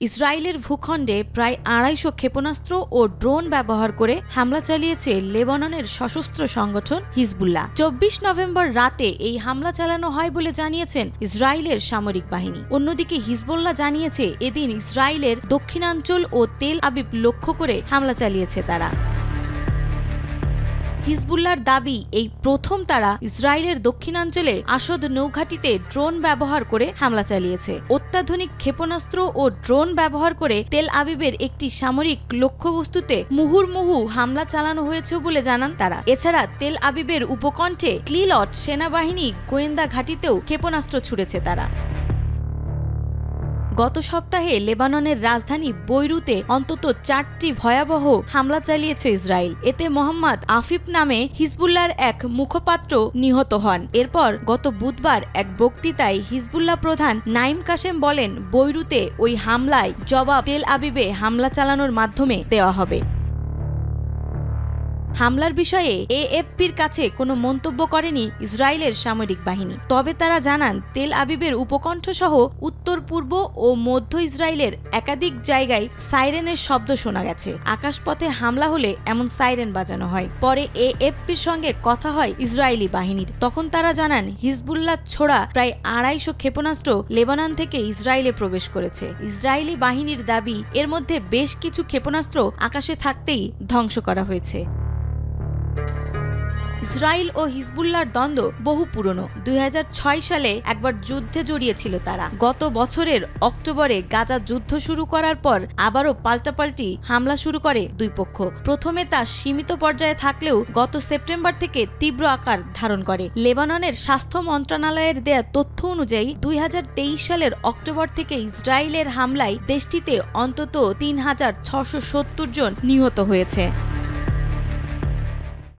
ইসরায়েলের ভূখণ্ডে প্রায় ২৫০ ক্ষেপণাস্ত্র ও ড্রোন ব্যবহার করে হামলা চালিয়েছে লেবাননের সশস্ত্র সংগঠন হিজবুল্লাহ। ২৪ নভেম্বর রাতে এই হামলা চালানো হয় বলে জানিয়েছেন ইসরায়েলের সামরিক বাহিনী। অন্যদিকে হিজবুল্লাহ জানিয়েছে এদিন ইসরায়েলের দক্ষিণাঞ্চল ও তেল আবিব লক্ষ্য করে হামলা চালিয়েছে তারা। হিজবুল্লাহর দাবি, এই প্রথম তারা ইসরায়েলের দক্ষিণাঞ্চলে আসাদ নৌঘাঁটিতে ড্রোন ব্যবহার করে হামলা চালিয়েছে। অত্যাধুনিক ক্ষেপণাস্ত্র ও ড্রোন ব্যবহার করে তেল আবিবের একটি সামরিক লক্ষ্যবস্তুতে মুহুর্মুহু হামলা চালানো হয়েছে বলে জানান তারা। এছাড়া তেল আবিবের উপকণ্ঠে ক্লিলট সেনাবাহিনী গোয়েন্দা ঘাঁটিতেও ক্ষেপণাস্ত্র ছুড়েছে তারা। গত সপ্তাহে লেবাননের রাজধানী বৈরুতে অন্তত ৪টি ভয়াবহ হামলা চালিয়েছে ইসরায়েল। এতে মোহাম্মদ আফিফ নামে হিজবুল্লাহর এক মুখপাত্র নিহত হন। এরপর গত বুধবার এক বক্তৃতায় হিজবুল্লাহ প্রধান নাইম কাশেম বলেন, বৈরুতে ওই হামলায় জবাব তেল আবিবে হামলা চালানোর মাধ্যমে দেওয়া হবে। হামলার বিষয়ে এএফপির কাছে কোনো মন্তব্য করেনি ইসরায়েলের সামরিক বাহিনী। তবে তারা জানান, তেল আবিবের উপকণ্ঠ সহ উত্তর পূর্ব ও মধ্য ইসরায়েলের একাধিক জায়গায় সাইরেনের শব্দ শোনা গেছে। আকাশপথে হামলা হলে এমন সাইরেন বাজানো হয়। পরে এএফপির সঙ্গে কথা হয় ইসরায়েলি বাহিনীর। তখন তারা জানান, হিজবুল্লাহ ছোড়া প্রায় ২৫০ ক্ষেপণাস্ত্র লেবানন থেকে ইসরায়েলে প্রবেশ করেছে। ইসরায়েলি বাহিনীর দাবি, এর মধ্যে বেশ কিছু ক্ষেপণাস্ত্র আকাশে থাকতেই ধ্বংস করা হয়েছে। ইসরায়েল ও হিজবুল্লাহর দ্বন্দ্ব বহু পুরনো। ২০০৬ সালে একবার যুদ্ধে জড়িয়েছিল তারা। গত বছরের অক্টোবরে গাজা যুদ্ধ শুরু করার পর আবারও পাল্টাপাল্টি হামলা শুরু করে দুই পক্ষ। প্রথমে তা সীমিত পর্যায়ে থাকলেও গত সেপ্টেম্বর থেকে তীব্র আকার ধারণ করে। লেবাননের স্বাস্থ্য মন্ত্রণালয়ের দেয়া তথ্য অনুযায়ী ২০২৩ সালের অক্টোবর থেকে ইসরায়েলের হামলায় দেশটিতে অন্তত ৩,৬৭০ জন নিহত হয়েছে।